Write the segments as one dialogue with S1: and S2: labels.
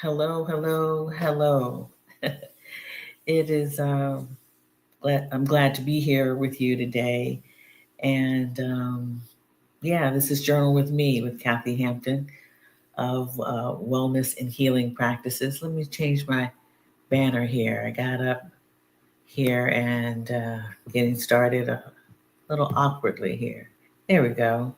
S1: Hello, hello, hello. It is I'm glad to be here with you today. And yeah, this is Journal with Me with Kathy Hampton of Wellness and Healing Practices. Let me change my banner here. I got up here and getting started a little awkwardly here. There we go.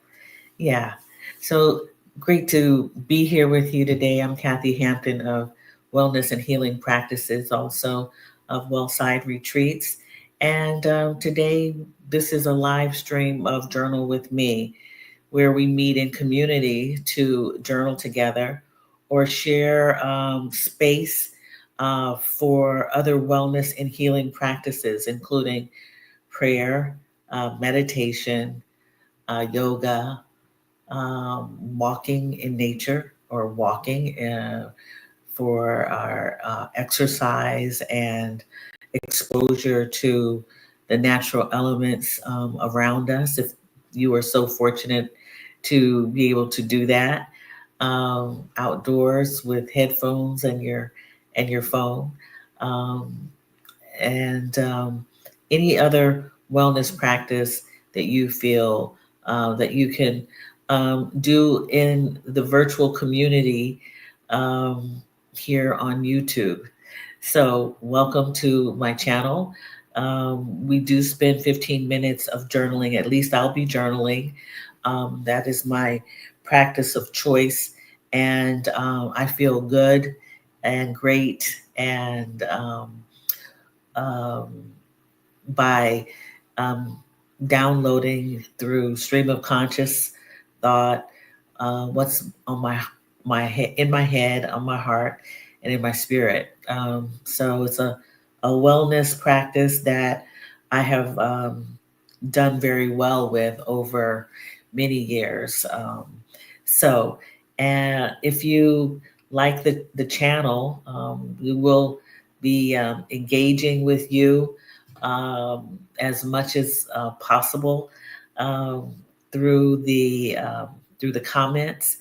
S1: Yeah. So great to be here with you today. I'm Kathy Hampton of Wellness and Healing Practices, also of Wellside Retreats. And today, this is a live stream of Journal with Me, where we meet in community to journal together or share space for other wellness and healing practices, including prayer, meditation, yoga, walking in nature or walking for our exercise and exposure to the natural elements around us. If you are so fortunate to be able to do that outdoors with headphones and your phone, um, and any other wellness practice that you feel that you can do in the virtual community um, here on YouTube. So, welcome to my channel. We do spend 15 minutes of journaling, at least I'll be journaling. That is my practice of choice. And I feel good and great and um, by um, downloading through stream of conscious thought what's on my head, in my head, on my heart, and in my spirit. So it's a wellness practice that I have done very well with over many years. So, and if you like the channel, we will be engaging with you as much as possible um, through through the comments.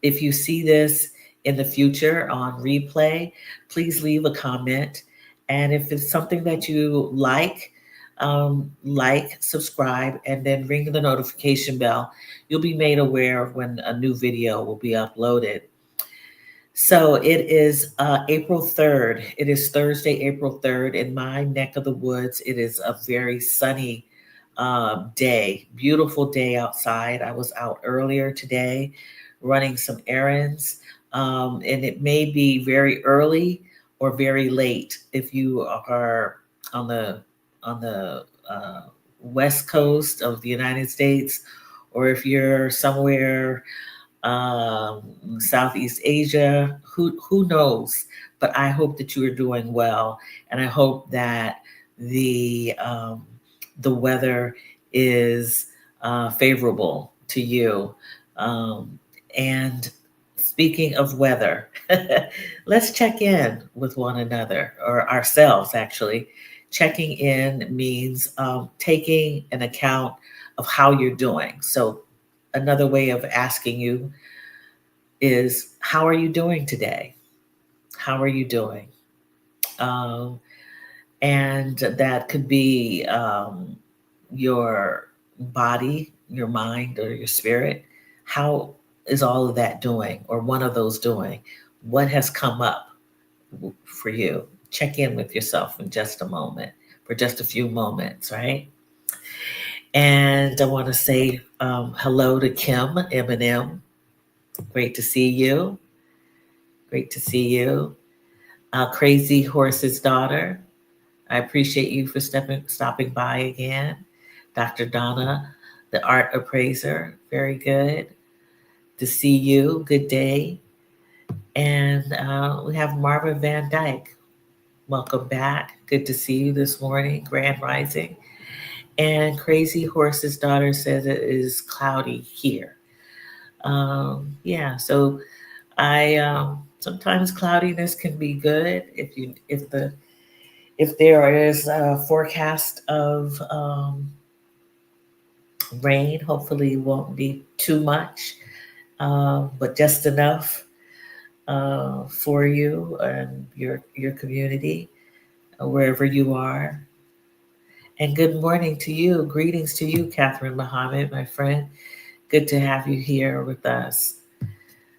S1: If you see this in the future on replay, please leave a comment. And if it's something that you like, subscribe, and then ring the notification bell. You'll be made aware of when a new video will be uploaded. So it is April 3rd. It is Thursday, April 3rd. In my neck of the woods, it is a very sunny day, beautiful day outside. I was out earlier today running some errands, and it may be very early or very late if you are on the west coast of the United States, or if you're somewhere um, Southeast Asia. Who knows? But I hope that you are doing well, and I hope that the weather is favorable to you. Um, and speaking of weather, let's check in with one another or ourselves. Actually, checking in means taking an account of how you're doing. So another way of asking you is, how are you doing today? How are you doing? Um, and that could be your body, your mind, or your spirit. How is all of that doing, or one of those doing? What has come up for you? Check in with yourself in just a moment, for just a few moments, right? And I want to say hello to Kim M&M. Great to see you. Great to see you. Crazy Horse's daughter. I appreciate you for stopping by again. Dr. Donna, the art appraiser. Very good to see you. Good day. And we have Marva Van Dyke. Welcome back. Good to see you this morning. Grand Rising. And Crazy Horse's daughter says it is cloudy here. Yeah, so I sometimes cloudiness can be good if there is a forecast of rain. Hopefully, it won't be too much, but just enough for you and your community, wherever you are. And good morning to you. Greetings to you, Catherine Muhammad, my friend. Good to have you here with us.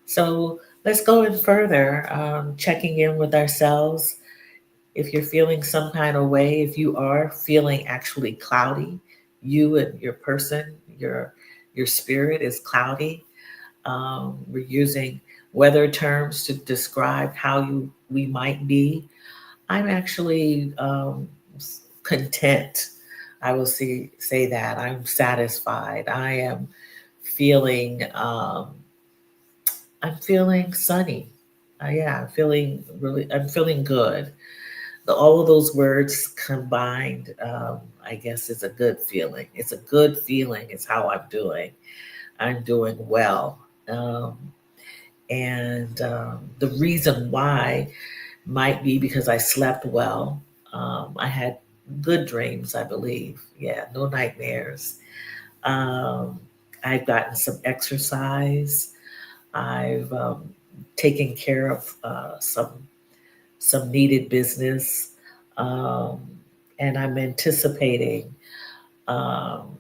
S1: So let's go in further, checking in with ourselves. If you're feeling some kind of way, if you are feeling actually cloudy, you and your person, your spirit is cloudy. We're using weather terms to describe how we might be. I'm actually content. I will say that I'm satisfied. I am feeling. I'm feeling sunny. Yeah, I'm feeling really. I'm feeling good. All of those words combined, I guess, is a good feeling. It's a good feeling. It's how I'm doing. I'm doing well. And the reason why might be because I slept well. I had good dreams, I believe. Yeah, no nightmares. Um, I've gotten some exercise. I've taken care of some needed business, um, and I'm anticipating um,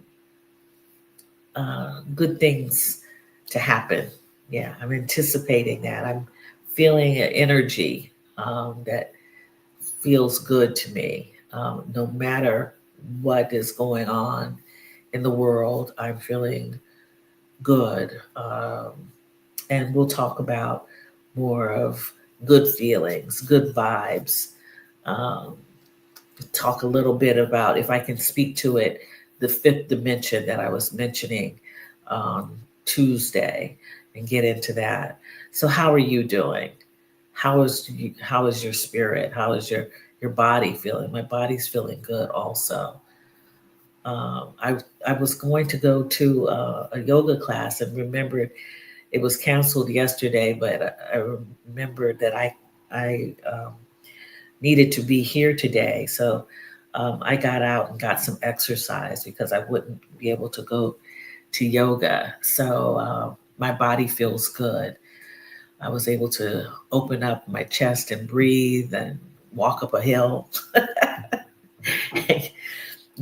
S1: good things to happen. Yeah, I'm anticipating that. I'm feeling an energy that feels good to me. No matter what is going on in the world, I'm feeling good. And we'll talk about more of good feelings, good vibes. Um, Talk a little bit about, if I can speak to it, the fifth dimension that I was mentioning on Tuesday, and get into that. So, how are you doing? How is your spirit? How is your body feeling? My body's feeling good also. I was going to go to a yoga class and remembered it was canceled yesterday, but I remembered that I needed to be here today. So I got out and got some exercise because I wouldn't be able to go to yoga. So my body feels good. I was able to open up my chest and breathe and walk up a hill,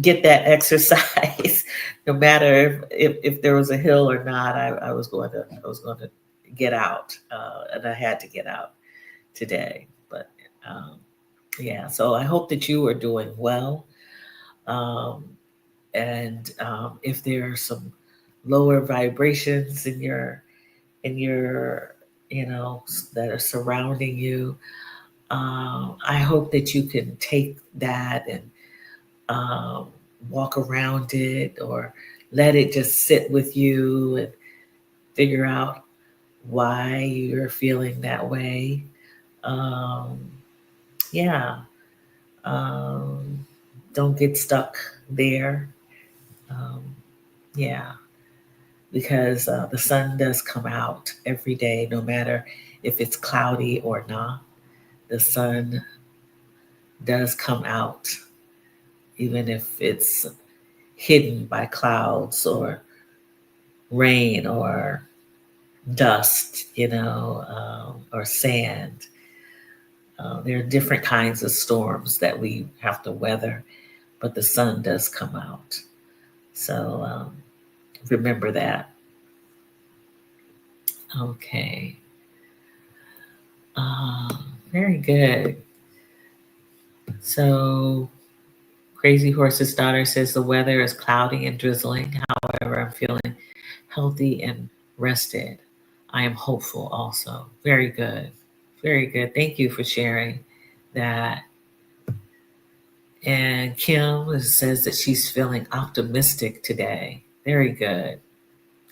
S1: get that exercise. No matter if there was a hill or not, I was going to get out, and I had to get out today. But um, yeah, so I hope that you are doing well. Um, and if there are some lower vibrations in your that are surrounding you, I hope that you can take that and um, walk around it, or let it just sit with you and figure out why you're feeling that way. Um, yeah, um, don't get stuck there. Um, yeah, because the sun does come out every day, no matter if it's cloudy or not. The sun does come out, even if it's hidden by clouds or rain or dust, or sand. There are different kinds of storms that we have to weather, but the sun does come out. So remember that. Okay. Very good. So, Crazy Horse's daughter says the weather is cloudy and drizzling. However, I'm feeling healthy and rested. I am hopeful also. Very good. Very good. Thank you for sharing that. And Kim says that she's feeling optimistic today. Very good.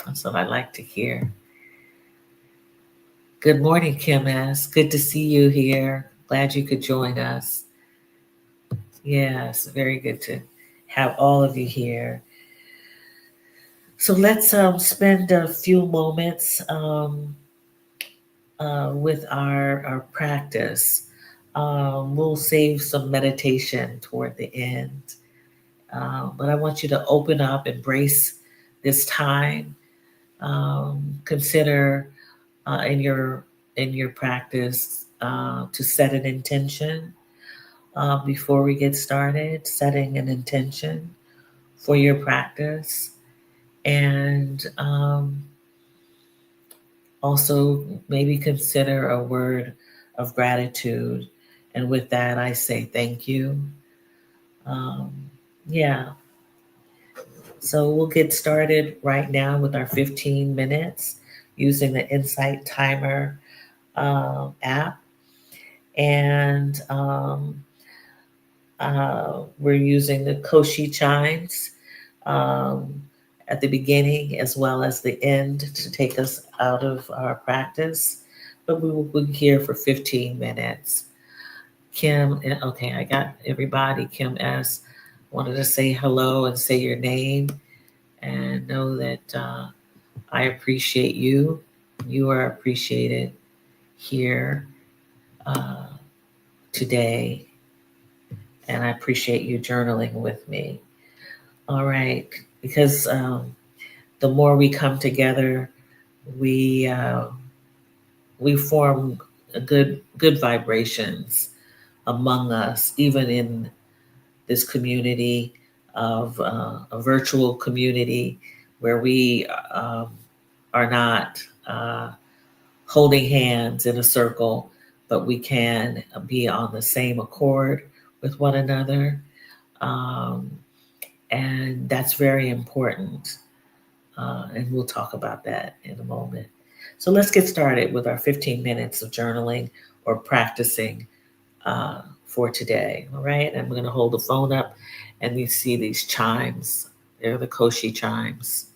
S1: That's what I like to hear. Good morning, Kim S. Good to see you here. Glad you could join us. Yes, very good to have all of you here. So let's spend a few moments with our practice. We'll save some meditation toward the end. But I want you to open up, embrace this time. Consider in your in your practice to set an intention before we get started, setting an intention for your practice. And also maybe consider a word of gratitude. And with that, I say thank you. Um, yeah, so we'll get started right now with our 15 minutes using the Insight Timer app. And we're using the Koshi chimes at the beginning as well as the end to take us out of our practice. But we will be here for 15 minutes. Kim, okay, I got everybody. Kim S. wanted to say hello and say your name and know that I appreciate you. You are appreciated here uh, today, and I appreciate you journaling with me. All right, because the more we come together, we uh, we form a good vibrations among us, even in this community of a virtual community where we are not holding hands in a circle, but we can be on the same accord with one another. Um, and that's very important. And we'll talk about that in a moment. So let's get started with our 15 minutes of journaling or practicing for today. All right. I'm going to hold the phone up and you see these chimes. They're the Koshi chimes.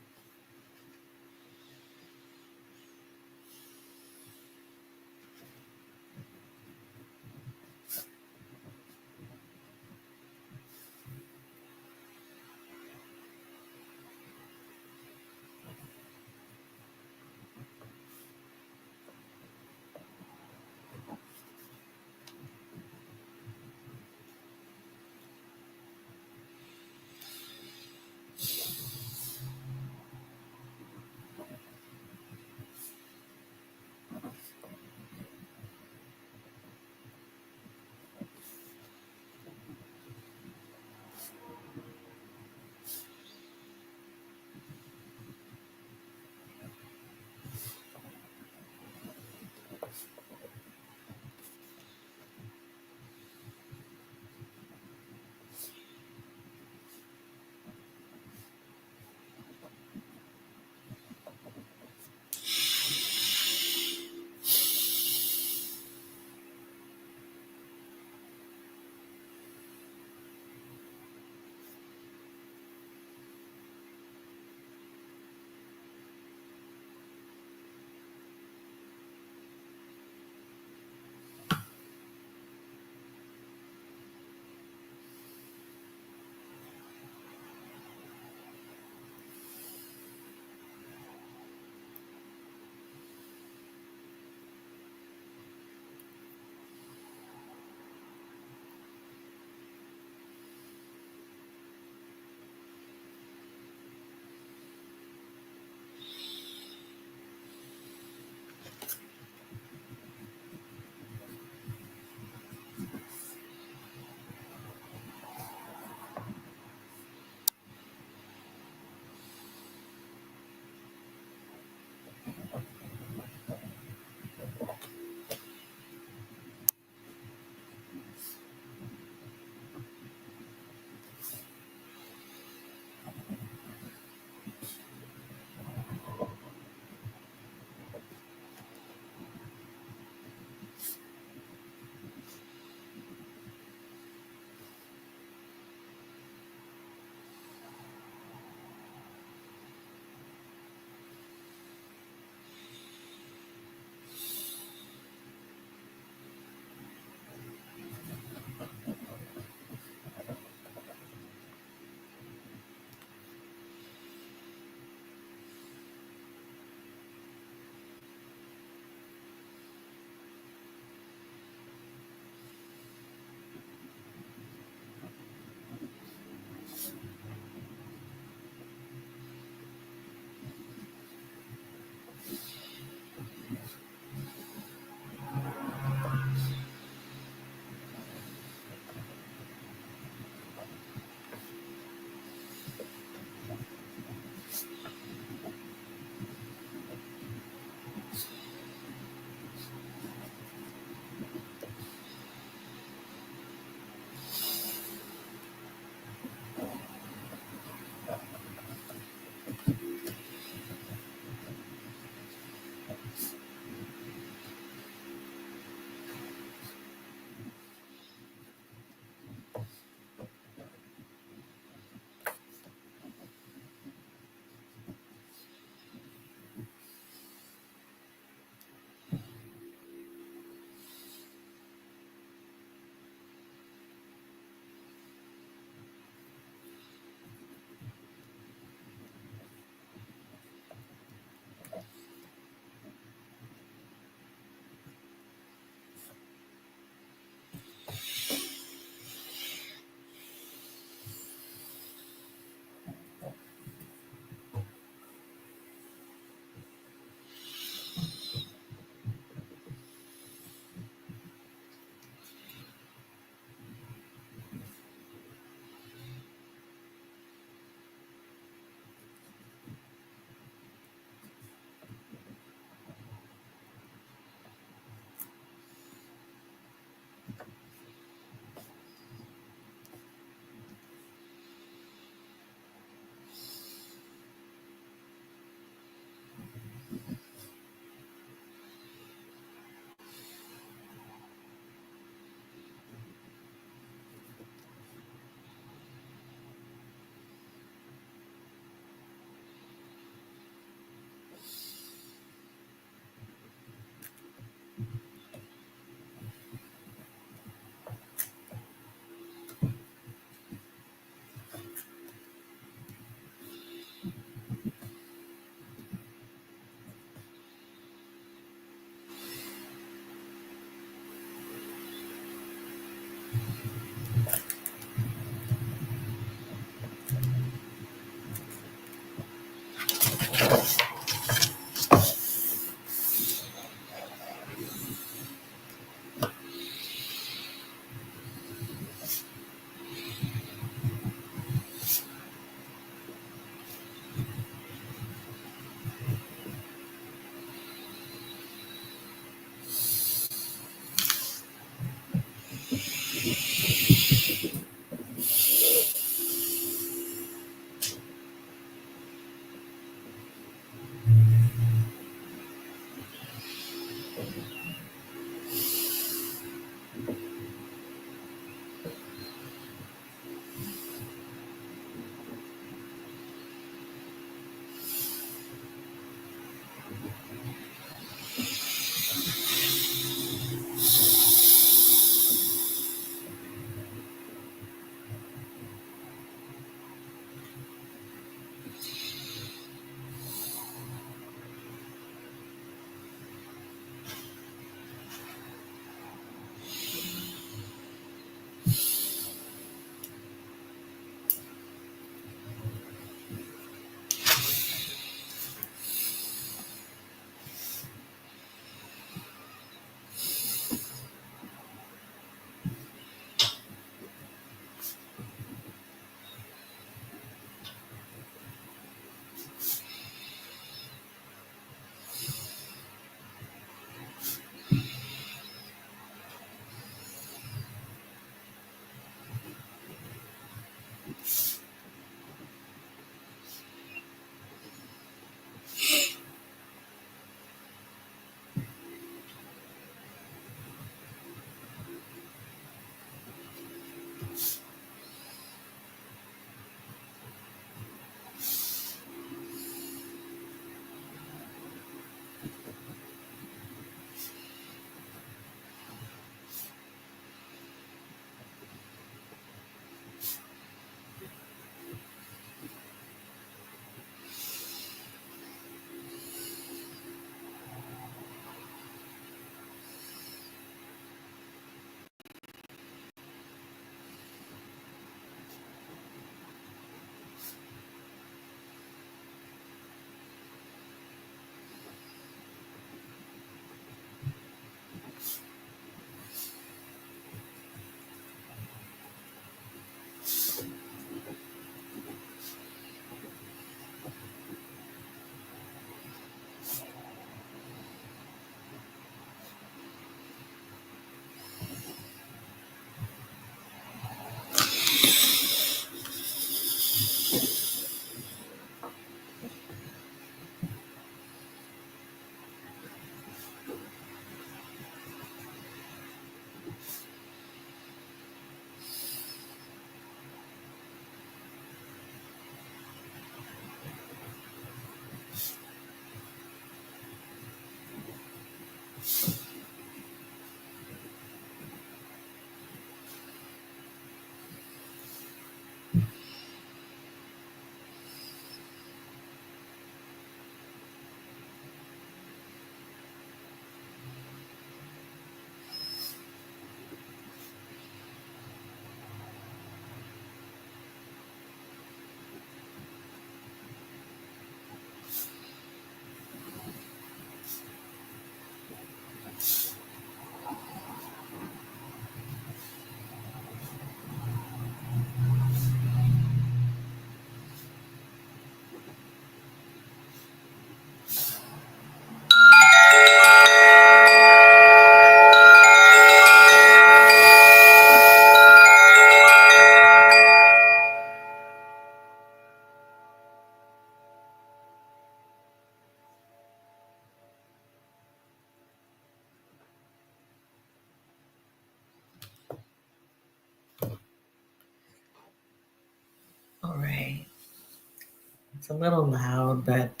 S1: It's a little loud, but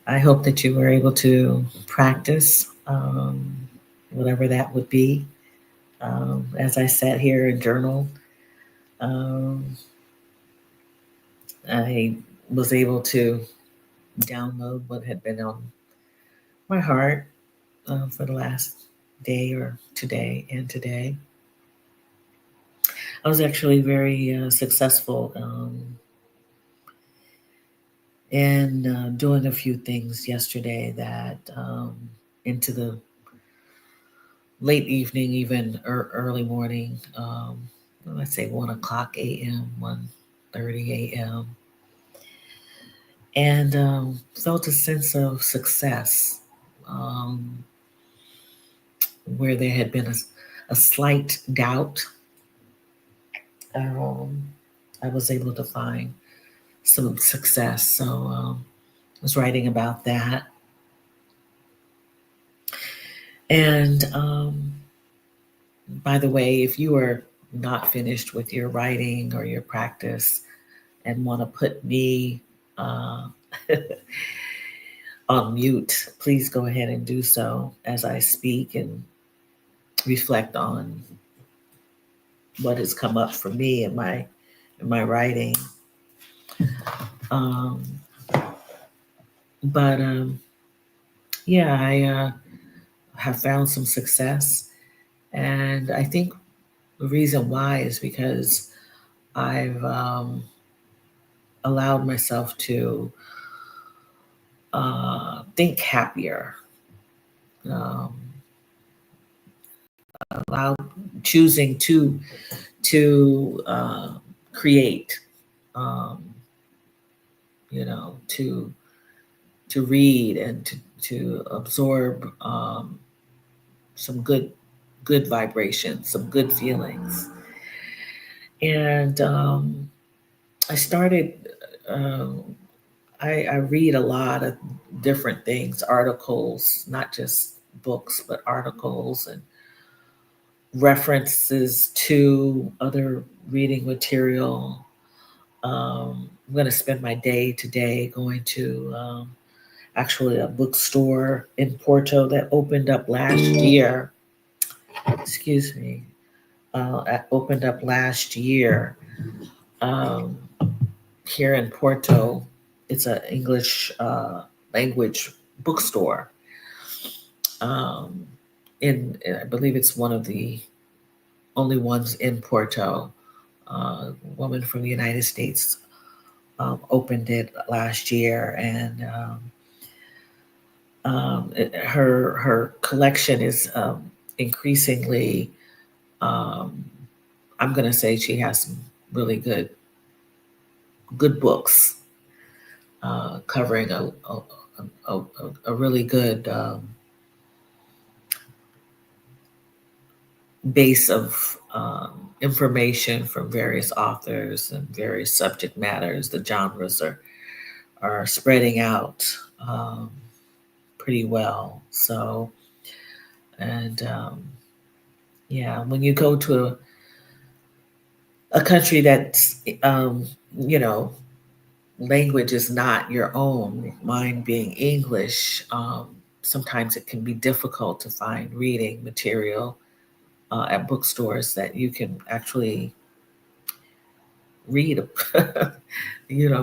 S1: I hope that you were able to practice whatever that would be. As I sat here and journaled, um, I was able to download what had been on my heart for the last day or today and today. I was actually very successful in doing a few things yesterday that into the late evening, even early morning, let's say 1 o'clock a.m., 1:30 a.m., and felt a sense of success where there had been a slight doubt. Um, I was able to find some success. So I was writing about that. And by the way, if you are not finished with your writing or your practice and want to put me uh, on mute, please go ahead and do so as I speak and reflect on what has come up for me in my writing. Um, but yeah, I have found some success, and I think the reason why is because I've allowed myself to think happier, um, allow choosing to create, um, to read and to absorb some good vibrations, some good feelings, and I started. Um, I read a lot of different things, articles, not just books, but articles and references to other reading material. I'm going to spend my day today going to actually a bookstore in Porto that opened up last year. Excuse me, opened up last year um, here in Porto. It's an English language bookstore. Um, I believe it's one of the only ones in Porto. A woman from the United States opened it last year, and her collection is increasingly. Um, I'm going to say she has some really good books covering a really good base of information from various authors and various subject matters. The genres are spreading out pretty well. So, and yeah, when you go to a country that's, you know, language is not your own, mine being English, sometimes it can be difficult to find reading material at bookstores that you can actually read,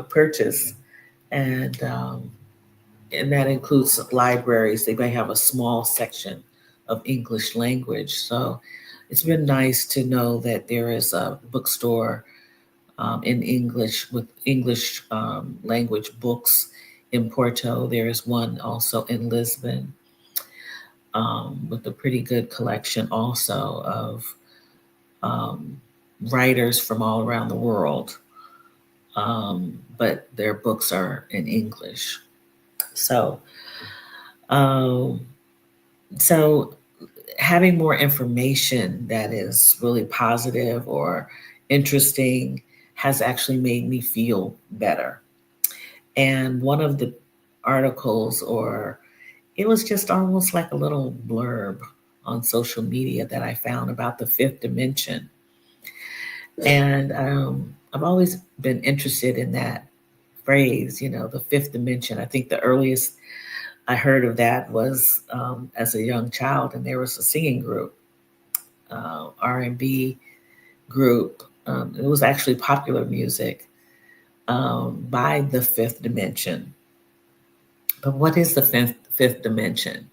S1: purchase. And that includes libraries. They may have a small section of English language. So it's been nice to know that there is a bookstore in English with English language books in Porto. There is one also in Lisbon with a pretty good collection also of um, writers from all around the world, but their books are in English. So, um, so having more information that is really positive or interesting has actually made me feel better. And one of the articles, or it was just almost like a little blurb on social media that I found about the fifth dimension. And I've always been interested in that phrase, the fifth dimension. I think the earliest I heard of that was as a young child, and there was a singing group, R&B group. It was actually popular music by the fifth dimension. But what is the fifth dimension?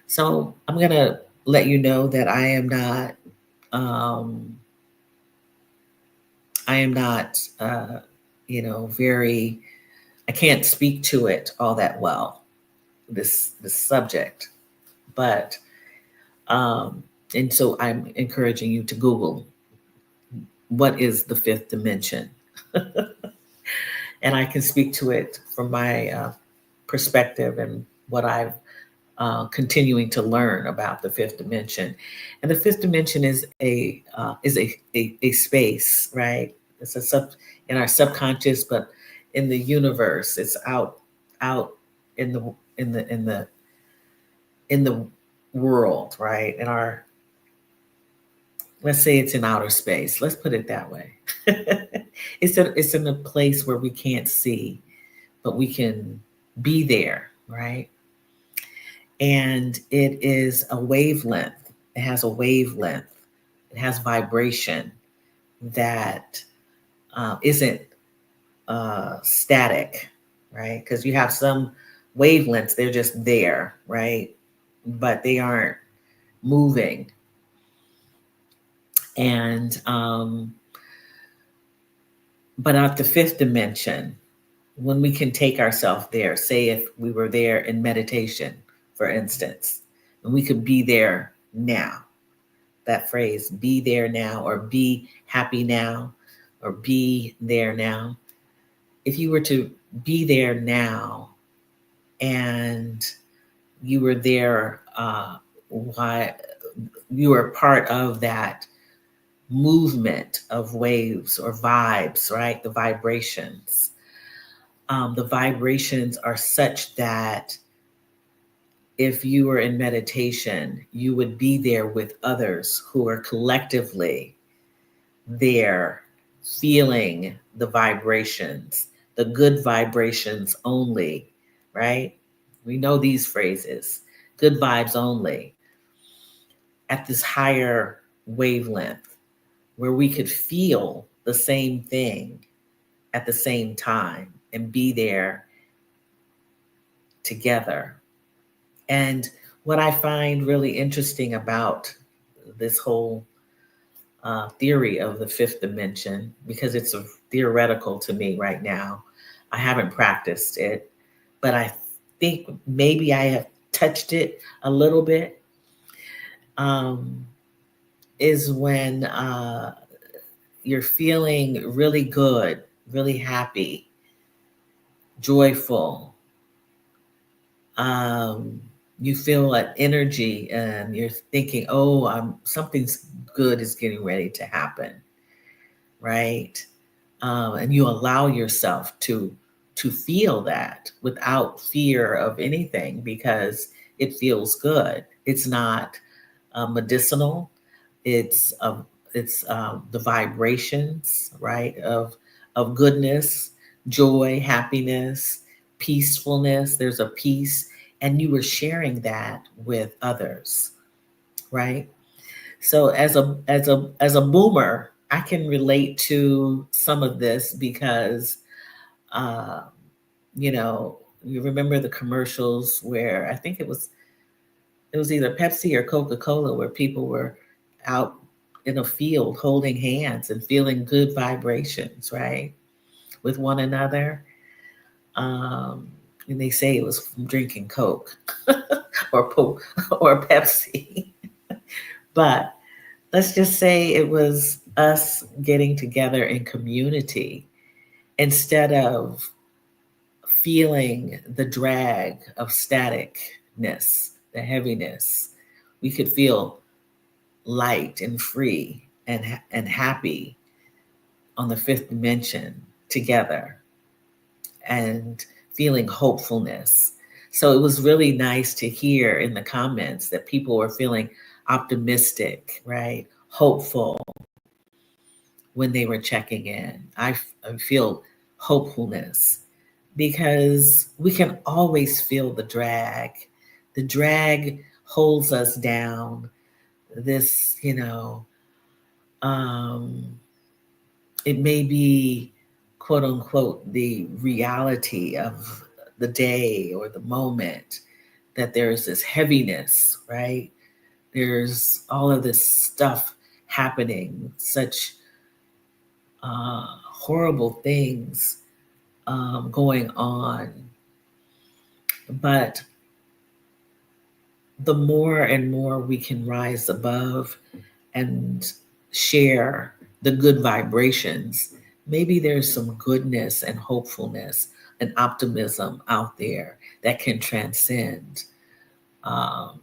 S1: So I'm going to let you know that um, I am not, very, I can't speak to it all that well, this subject. But, and so I'm encouraging you to Google what is the fifth dimension. And I can speak to it from my perspective and what I've continuing to learn about the fifth dimension. And the fifth dimension is a space, right? It's in our subconscious, but in the universe, it's out in the world, right? In our, let's say it's in outer space. Let's put it that way. It's in a place where we can't see, but we can be there, right? And it is a wavelength. It has a wavelength. It has vibration that isn't static, right? Because you have some wavelengths, they're just there, right? But they aren't moving. And but at the fifth dimension, when we can take ourselves there, say if we were there in meditation, for instance, and we could be there now. That phrase, be there now, or be happy now, or be there now. If you were to be there now and you were there, why you were part of that movement of waves or vibes, right? The vibrations. The vibrations are such that if you were in meditation, you would be there with others who are collectively there feeling the vibrations, the good vibrations only, right? We know these phrases, good vibes only, at this higher wavelength where we could feel the same thing at the same time and be there together. And what I find really interesting about this whole theory of the fifth dimension, because it's a theoretical to me right now. I haven't practiced it, but I think maybe I have touched it a little bit, is when you're feeling really good, really happy, joyful. You feel that energy and you're thinking, oh, something's good is getting ready to happen, right? And you allow yourself to feel that without fear of anything because it feels good. It's not medicinal. It's the vibrations, right, of goodness, joy, happiness, peacefulness. There's a peace, and you were sharing that with others, right? So as a boomer, I can relate to some of this because, uh, you remember the commercials where I think it was either Pepsi or Coca-Cola where people were out in a field holding hands and feeling good vibrations, right, with one another. And they say it was from drinking Coke or or Pepsi, but let's just say it was us getting together in community instead of feeling the drag of staticness, the heaviness. We could feel light and free and happy on the fifth dimension together and feeling hopefulness. So it was really nice to hear in the comments that people were feeling optimistic, right? Hopeful, when they were checking in. I feel hopefulness because we can always feel the drag. The drag holds us down. This, um, it may be quote unquote the reality of the day or the moment that there's this heaviness, right? There's all of this stuff happening, such horrible things going on. But the more and more we can rise above and share the good vibrations, maybe there's some goodness and hopefulness and optimism out there that can transcend um,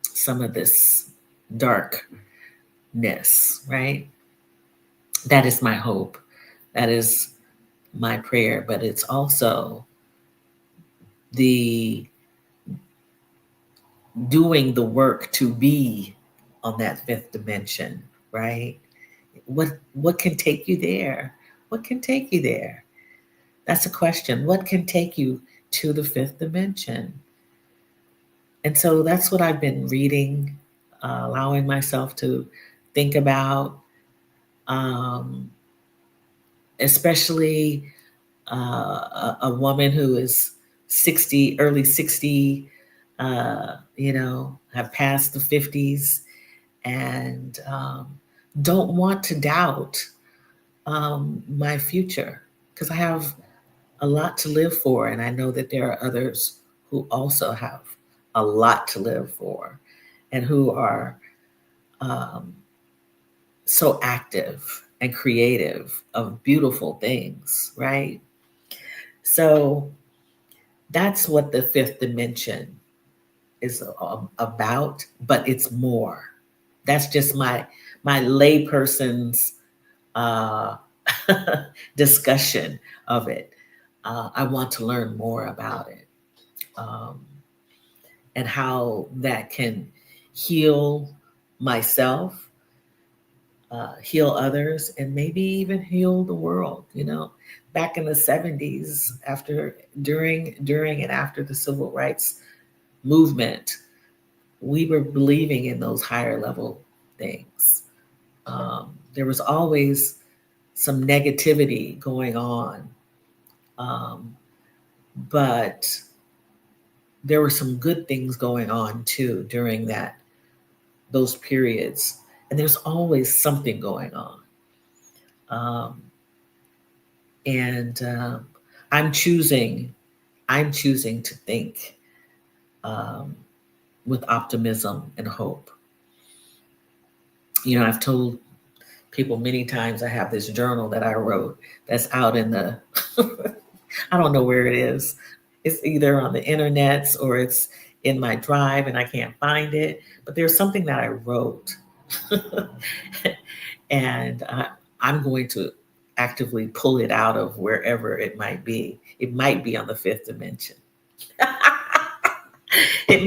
S1: some of this darkness, right? That is my hope. That is my prayer, but it's also the doing the work to be on that fifth dimension, right? What can take you there? What can take you there? That's a question. What can take you to the fifth dimension? And so that's what I've been reading, allowing myself to think about, um, especially a woman who is 60, early 60, have passed the 50s and don't want to doubt my future because I have a lot to live for. And I know that there are others who also have a lot to live for and who are um, so active and creative of beautiful things, right? So that's what the fifth dimension is about, but it's more. That's just my layperson's uh, discussion of it. I want to learn more about it um, and how that can heal myself, heal others, and maybe even heal the world. Back in the 70s, during and after the civil rights movement, we were believing in those higher level things. There was always some negativity going on, um, but there were some good things going on too during those periods, and there's always something going on. Um, and I'm choosing, I'm choosing to think um, with optimism and hope. I've told people many times I have this journal that I wrote that's out in the I don't know where it is. It's either on the internets or it's in my drive and I can't find it. But there's something that I wrote. and I'm going to actively pull it out of wherever it might be. It might be on the fifth dimension. it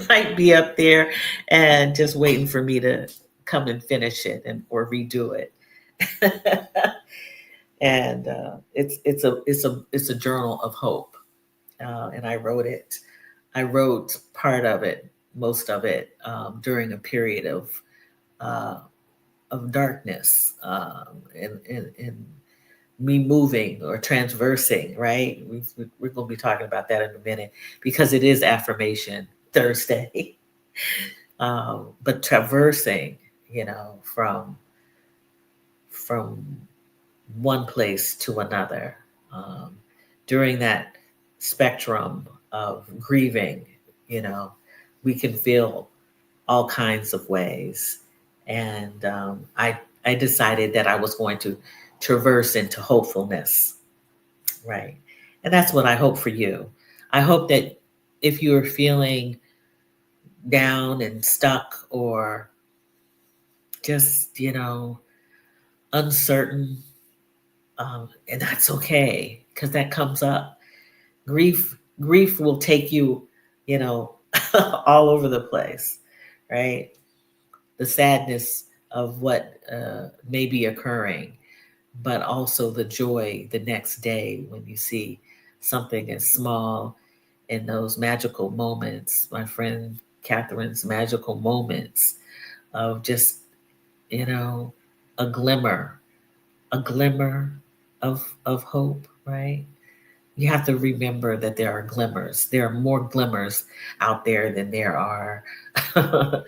S1: might be up there and just waiting for me to come and finish it and or redo it. and it's a journal of hope, and I wrote it. I wrote part of it, most of it, during a period uh, of darkness, and me moving or transversing. Right, we're going to be talking about that in a minute because it is Affirmation Thursday. But traversing, from one place to another um, during that spectrum of grieving. You know, we can feel all kinds of ways, and I decided that I was going to traverse into hopefulness, right? And that's what I hope for you. I hope that if you're feeling down and stuck or just uncertain, and that's okay because that comes up. Grief will take you, you know, all over the place, right? The sadness what may be occurring, but also the joy the next day when you see something as small in those magical moments, my friend Catherine's magical moments of just, you know, a glimmer, a glimmer of hope, right? You have to remember that there are glimmers. There are more glimmers out there than there are than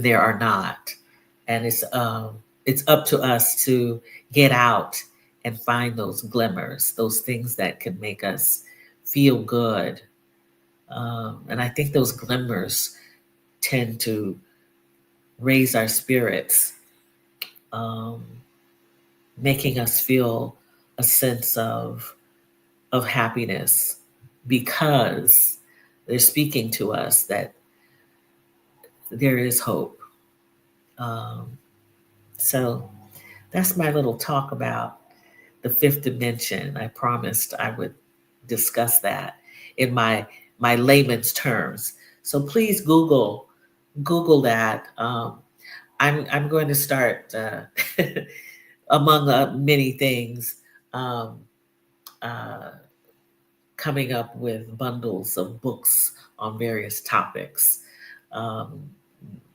S1: there are not. And it's up to us to get out and find those glimmers, those things that can make us feel good. And I think those glimmers tend to raise our spirits, um, making us feel a sense of happiness because they're speaking to us that there is hope. Um, so that's my little talk about the fifth dimension. I promised I would discuss that in my layman's terms. So please Google that. I'm going to start among many things. Um, uh, Coming up with bundles of books on various topics, um,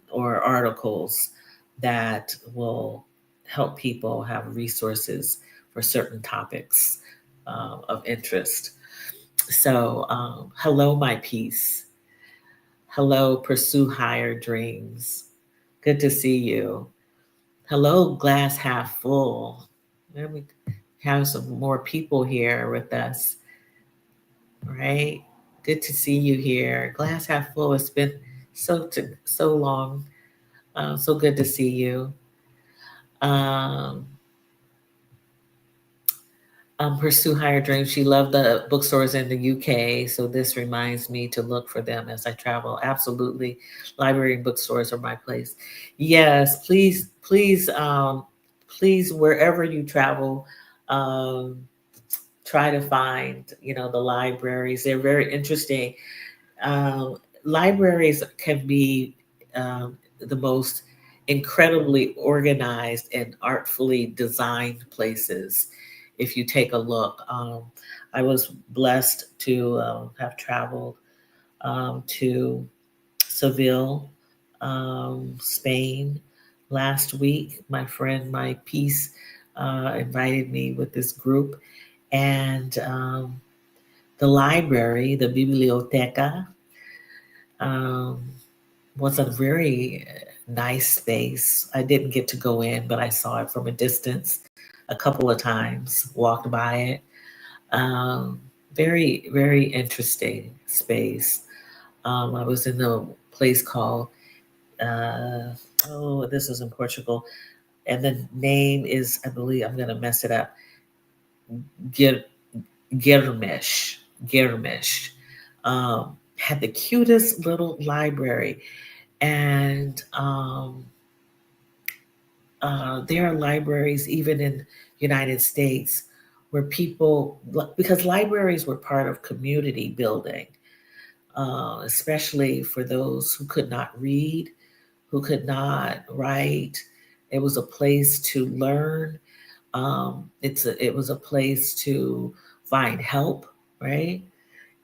S1: or articles that will help people have resources for certain topics of interest. So, hello, my peace. Hello, pursue higher dreams. Good to see you. Hello, glass half full. Let me have some more people here with us, right? Good to see you here. Glass half full. It's been so long. So good to see you. Um, Pursue Higher Dreams. She loved the bookstores in the UK, so this reminds me to look for them as I travel. Absolutely, library and bookstores are my place. Yes, please, wherever you travel, um, try to find, the libraries. They're very interesting. Libraries can be the most incredibly organized and artfully designed places. If you take a look, I was blessed to have traveled to Seville, Spain last week. My friend, my peace, invited me with this group, and the library, the biblioteca, um, was a very nice space. I didn't get to go in, but I saw it from a distance a couple of times, walked by it. Um, Very, very interesting space. I was in a place called, uh, oh, this is in Portugal, and the name is, I believe, I'm going to mess it up, Gir- Girmish. Girmish. Had the cutest little library. And there are libraries even in United States where people, because libraries were part of community building, especially for those who could not read, who could not write. It was a place to learn. It was a place to find help, right?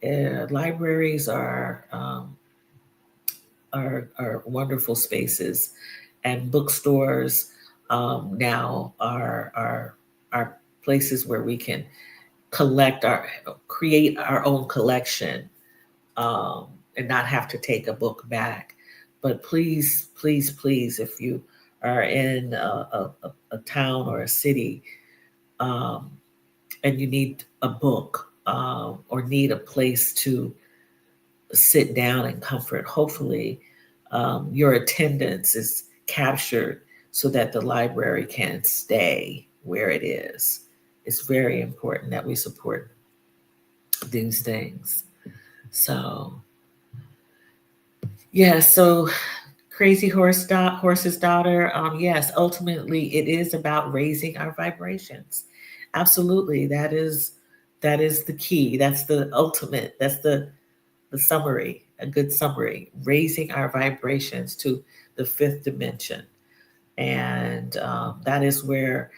S1: Libraries are wonderful spaces, and bookstores now are places where we can create our own collection, and not have to take a book back. But please, please, please, if you are in a town or a city, um, and you need a book, or need a place to sit down in comfort, hopefully your attendance is captured so that the library can stay where it is. It's very important that we support these things. So, yeah, so Crazy Horse's Daughter. Yes, ultimately it is about raising our vibrations. Absolutely, that is the key. That's the ultimate. That's the summary, a good summary, raising our vibrations to the fifth dimension. And that is where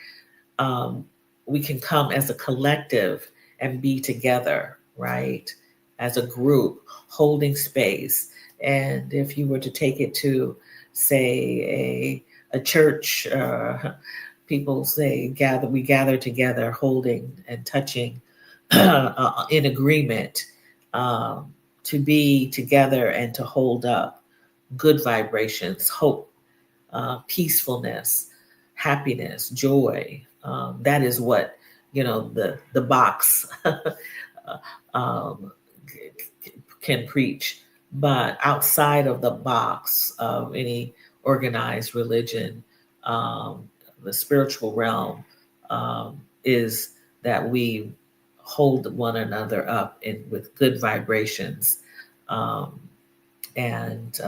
S1: um, we can come as a collective and be together, right? As a group, holding space. And if you were to take it to, say, a church, people say we gather together, holding and touching in agreement, um, to be together and to hold up good vibrations, hope, peacefulness, happiness, joy. That is what the box um, can preach. But outside of the box of any organized religion, um, the spiritual realm is that we hold one another up with good vibrations, um, and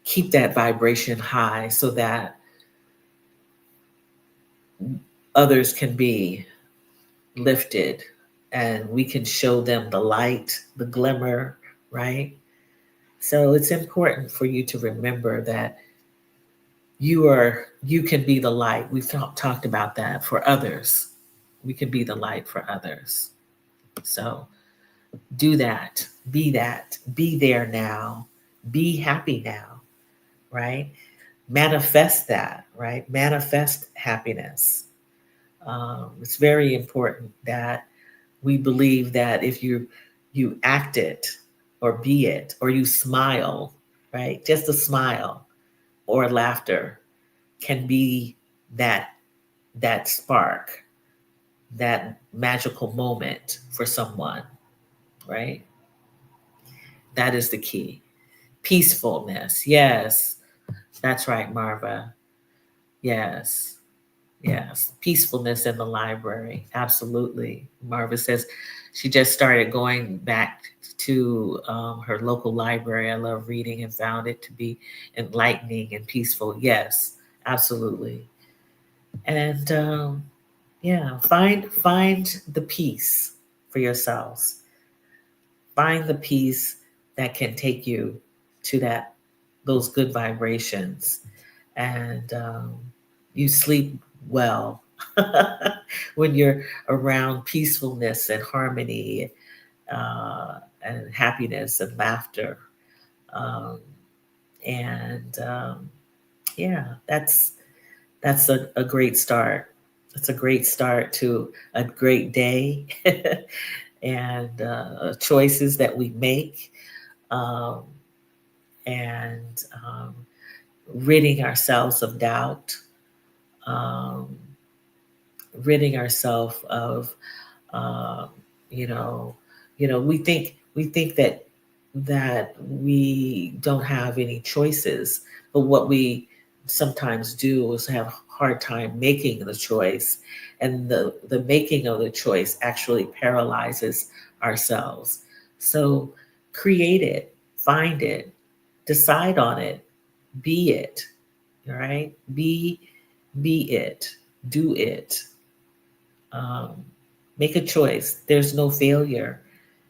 S1: keep that vibration high so that others can be lifted and we can show them the light, the glimmer, right? So it's important for you to remember that you can be the light. We've talked about that for others. We can be the light for others. So do that. Be there now. Be happy now, right? Manifest that, right? Manifest happiness. It's very important that we believe that if you act it or be it or you smile, right? Just a smile or laughter can be that spark, that magical moment for someone, right? That is the key. Peacefulness. Yes, that's right, Marva. Yes. Yes, peacefulness in the library. Absolutely. Marva says she just started going back to her local library. I love reading and found it to be enlightening and peaceful. Yes, absolutely. And yeah, find the peace for yourselves. Find the peace that can take you to those good vibrations, and you sleep well when you're around peacefulness and harmony, and happiness and laughter. Um, and yeah, that's a great start. It's a great start to a great day and choices that we make, um, and ridding ourselves of doubt, um, ridding ourselves of uh, you know, we think that we don't have any choices, but what we sometimes do is have a hard time making the choice, and the making of the choice actually paralyzes ourselves. So create it, find it, decide on it, be it. All right, be it, do it. Um, Make a choice. There's no failure.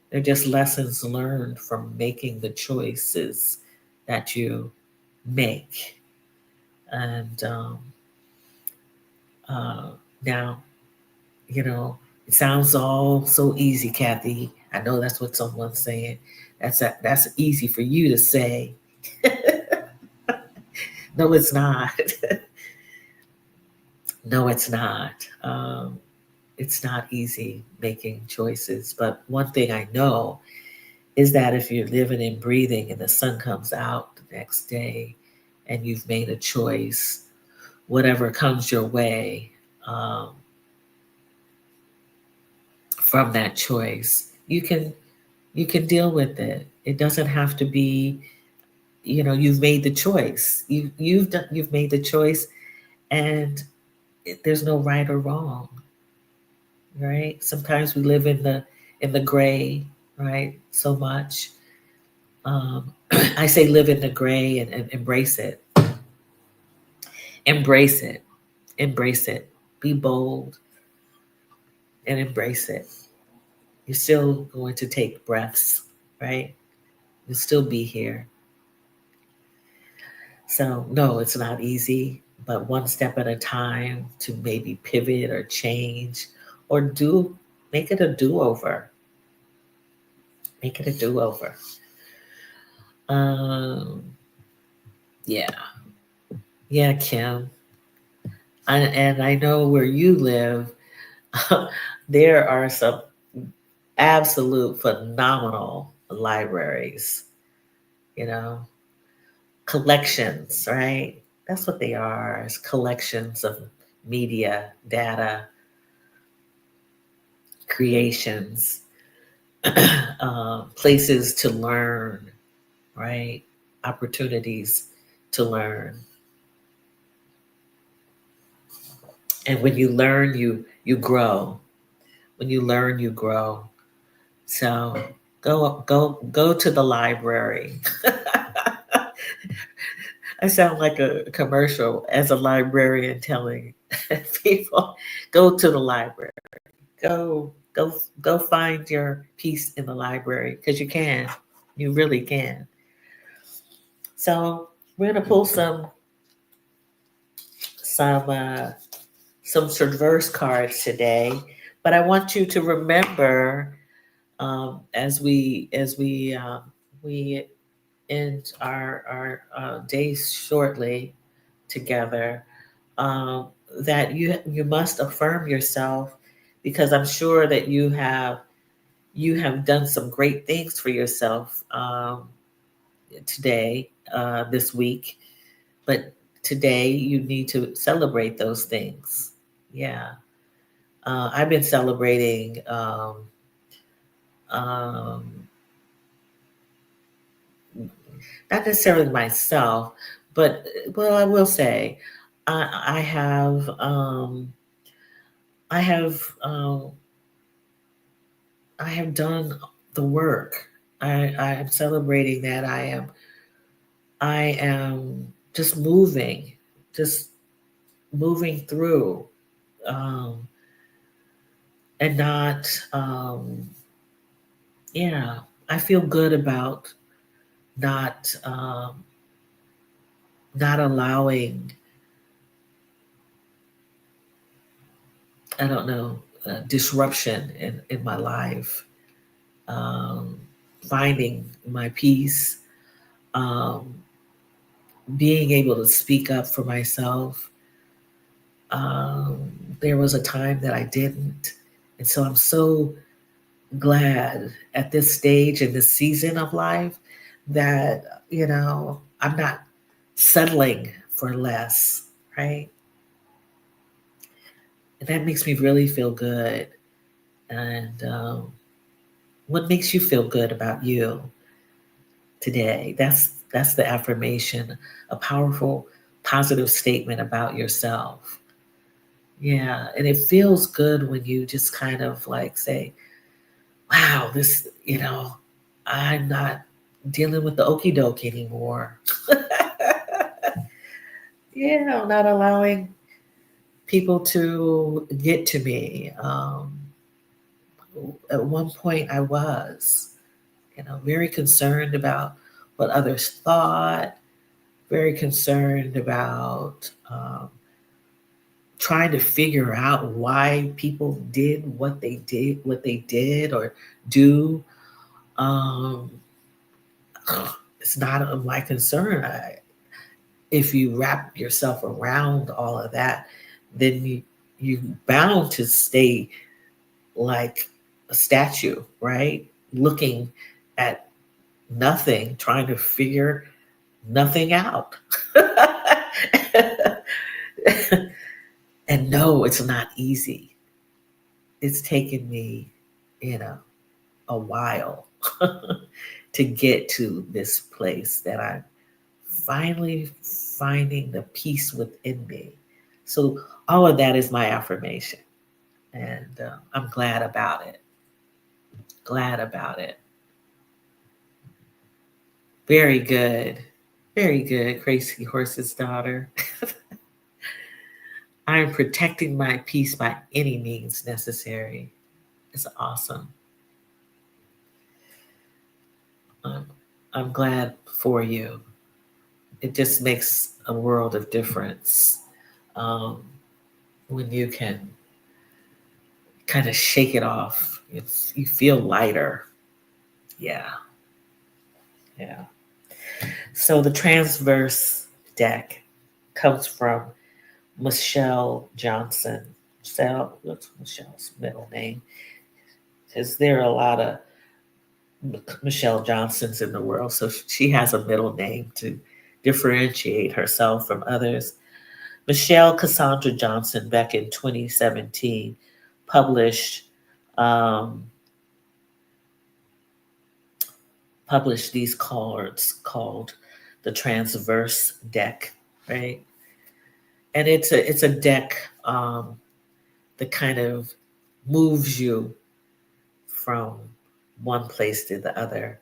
S1: They're just lessons learned from making the choices that you make. And uh, now, you know, it sounds all so easy, Kathy. I know that's what someone's saying. That's easy for you to say. No, it's not. No, it's not. It's not easy making choices. But one thing I know is that if you're living and breathing and the sun comes out the next day and you've made a choice, whatever comes your way, um, from that choice, you can deal with it. It doesn't have to be, you've made the choice. You've made the choice, and there's no right or wrong, right? Sometimes we live in the gray, right? So much. Um, I say live in the gray and embrace it. Embrace it. Embrace it. Be bold and embrace it. You're still going to take breaths, right? You'll still be here. So, no, it's not easy, but one step at a time to maybe pivot or change or make it a do over. Make it a do over. Um, yeah, yeah, Kim. And I know where you live, there are some absolute phenomenal libraries, you know, collections, right? That's what they are, is collections of media, data, creations, places to learn, right? Opportunities to learn. And when you learn, you grow. When you learn, you grow. So go to the library. I sound like a commercial as a librarian telling people, go to the library. Go find your peace in the library because you can. You really can. So we're gonna pull some uh, some transverse cards today, but I want you to remember as we end our days shortly together, um, that you must affirm yourself, because I'm sure that you have done some great things for yourself today, this week, but today you need to celebrate those things. Yeah, I've been celebrating. Um, Not necessarily myself, but well, I will say, I have I have I have done the work. I am celebrating that I am just moving through, um, and not yeah. I feel good about not not allowing, I don't know, disruption in my life, um, finding my peace, um, being able to speak up for myself. Um, there was a time that I didn't. And so I'm so glad at this stage in this season of life that, I'm not settling for less, right? And that makes me really feel good. And what makes you feel good about you today? That's the affirmation, a powerful, positive statement about yourself. Yeah, and it feels good when you just kind of like say, "Wow, I'm not dealing with the okey doke anymore." Yeah, I'm not allowing people to get to me. At one point, I was, very concerned about what others thought, very concerned about trying to figure out why people what they did or do. Um, it's not of my concern. If you wrap yourself around all of that, then you bound to stay like a statue, right? Looking at nothing, trying to figure nothing out. And no, it's not easy. It's taken me, you know, a while to get to this place that I'm finally finding the peace within me. So, all of that is my affirmation. And I'm glad about it. Glad about it. Very good. Very good, Crazy Horse's daughter. I am protecting my peace by any means necessary. It's awesome. I'm, I'm glad for you. it just makes a world of difference um, when you can kind of shake it off. You feel lighter. Yeah, yeah. So the transverse deck comes from Michelle Johnson. What's Michelle's middle name? Because there are a lot of Michelle Johnsons in the world, so she has a middle name to differentiate herself from others. Michelle Cassandra Johnson, back in 2017, published um, published these cards called the Transverse Deck, right? And it's a deck that kind of moves you from one place to the other.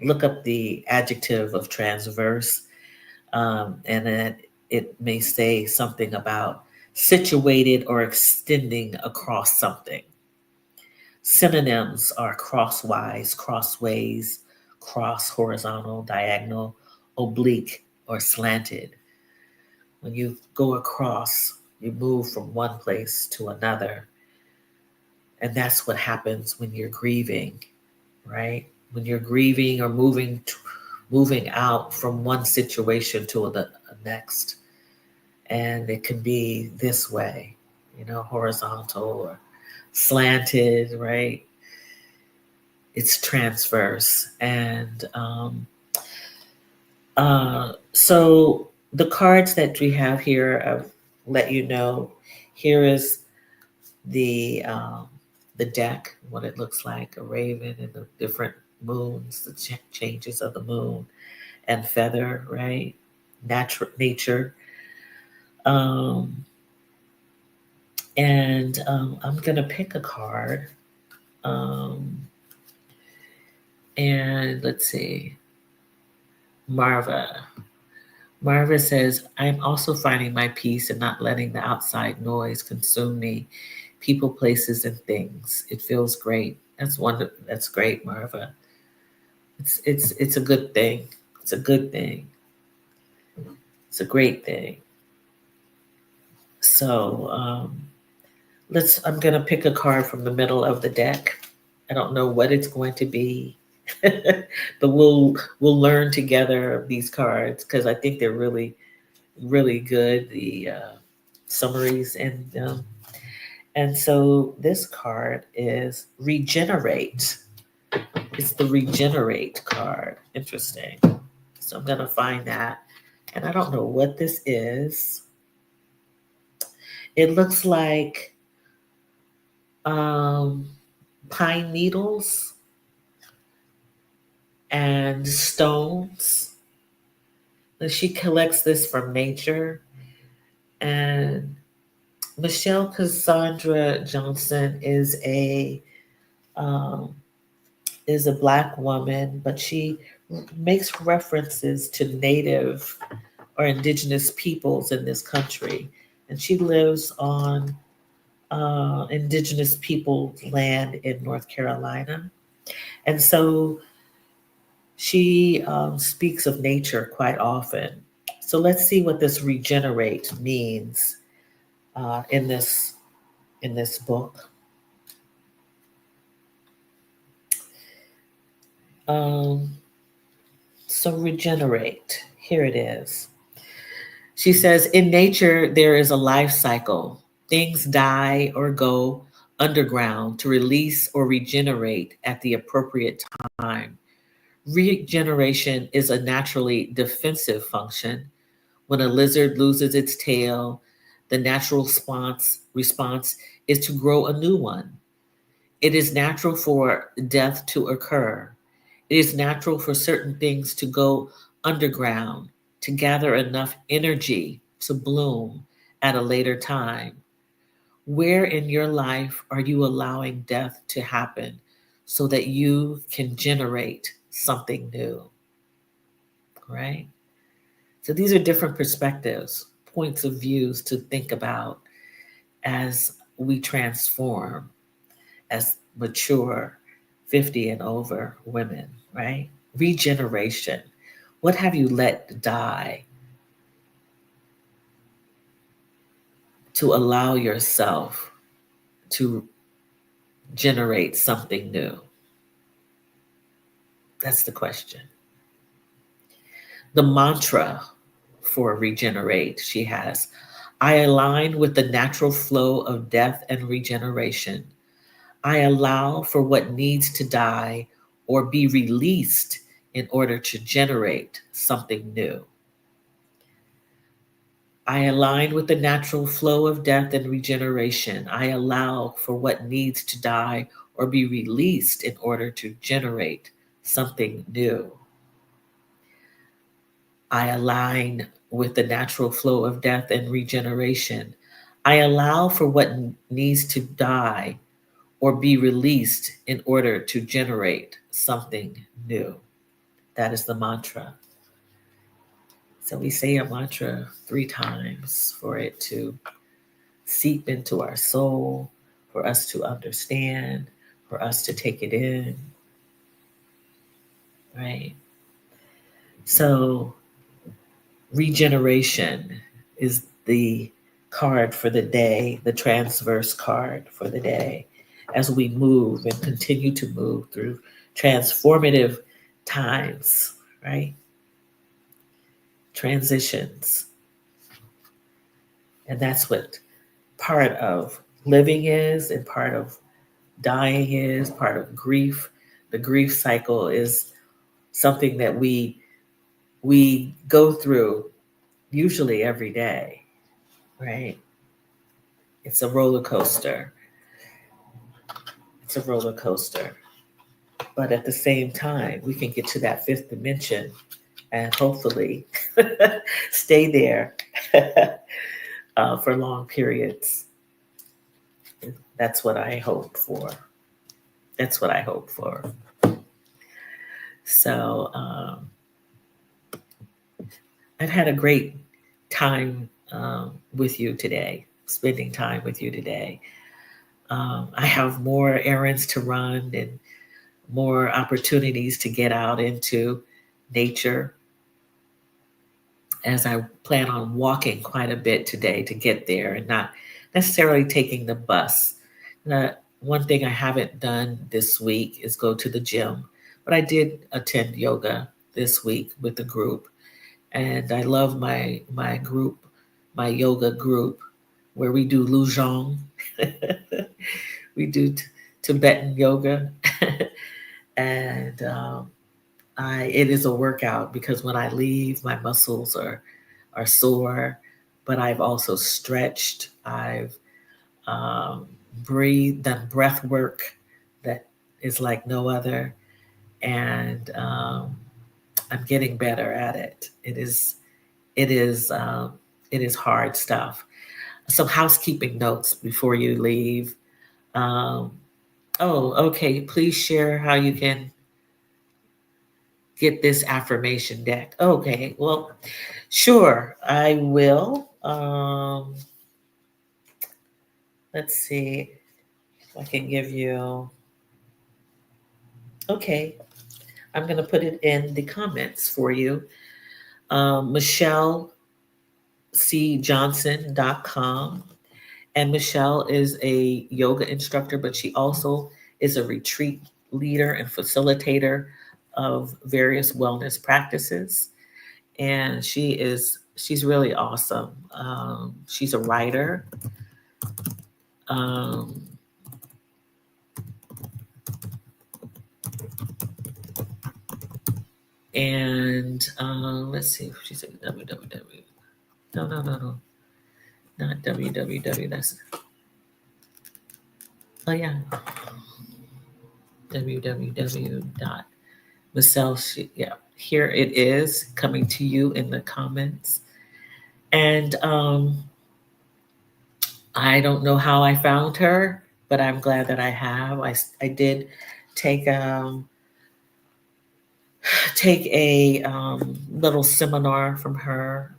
S1: Look up the adjective of transverse, and then it may say something about situated or extending across something. Synonyms are crosswise, crossways, cross, horizontal, diagonal, oblique, or slanted. When you go across, you move from one place to another. And that's what happens when you're grieving, right? When you're grieving or moving out from one situation to the next. And it can be this way, horizontal or slanted, right? It's transverse. And so the cards that we have here, I've let you know. Here is the deck, what it looks like, a raven and the different moons, the changes of the moon and feather, right? Nature. Um, and I'm gonna pick a card. Um, and let's see, Marva. Marva says, I'm also finding my peace and not letting the outside noise consume me. People, places, and things. It feels great. That's great, Marva. It's a good thing. It's a good thing. It's a great thing. So I'm gonna pick a card from the middle of the deck. I don't know what it's going to be, but we'll learn together these cards because I think they're really really good. The summaries and so this card is regenerate. It's the regenerate card. Interesting. So I'm gonna find that, and I don't know what this is. It looks like um, pine needles and stones. And she collects this from nature. And Michelle Cassandra Johnson um, is a Black woman, but she makes references to Native or Indigenous peoples in this country, and she lives on Indigenous people land in North Carolina, and so she speaks of nature quite often. So let's see what this regenerate means in this book. Um, so regenerate. Here it is. She says, in nature, there is a life cycle. Things die or go underground to release or regenerate at the appropriate time. Regeneration is a naturally defensive function. When a lizard loses its tail, the natural response is to grow a new one. It is natural for death to occur. It is natural for certain things to go underground to gather enough energy to bloom at a later time. Where in your life are you allowing death to happen so that you can generate something new? Right? So these are different perspectives, points of views to think about as we transform as mature 50 and over women, right? Regeneration. What have you let die to allow yourself to generate something new? That's the question. The mantra for regenerate she has: I align with the natural flow of death and regeneration. I allow for what needs to die or be released in order to generate something new. I align with the natural flow of death and regeneration. I allow for what needs to die or be released in order to generate something new. I align with the natural flow of death and regeneration. I allow for what needs to die or be released in order to generate something new. That is the mantra. So we say a mantra 3 times for it to seep into our soul, for us to understand, for us to take it in, right? So regeneration is the card for the day, the transverse card for the day, as we move and continue to move through transformative times, right? Transitions. And that's what part of living is, and part of dying is, part of grief. The grief cycle is something that we go through usually every day, right? It's a roller coaster. It's a roller coaster. But at the same time, we can get to that fifth dimension and hopefully stay there for long periods. That's what I hope for. That's what I hope for. So I've had a great time with you today, spending time with you today. I have more errands to run and more opportunities to get out into nature, as I plan on walking quite a bit today to get there and not necessarily taking the bus. One thing I haven't done this week is go to the gym, but I did attend yoga this week with a group, and I love my group, my yoga group, where we do Lujong. We do Tibetan yoga, and it is a workout because when I leave, my muscles are sore, but I've also stretched. I've breathed, done breath work that is like no other, and I'm getting better at it. It is it is hard stuff. Some housekeeping notes before you leave. Um, oh, okay. Please share how you can get this affirmation deck. Okay, well, sure, I will. Let's see if I can give you. Okay, I'm going to put it in the comments for you. MichelleCJohnson.com. And Michelle is a yoga instructor, but she also is a retreat leader and facilitator of various wellness practices. And she's really awesome. She's a writer. Um, and let's see if she's a www. No, not www. That's oh yeah, www. Michelle. Yeah, here it is coming to you in the comments. And I don't know how I found her, but I'm glad that I have. I did take take a little seminar from her,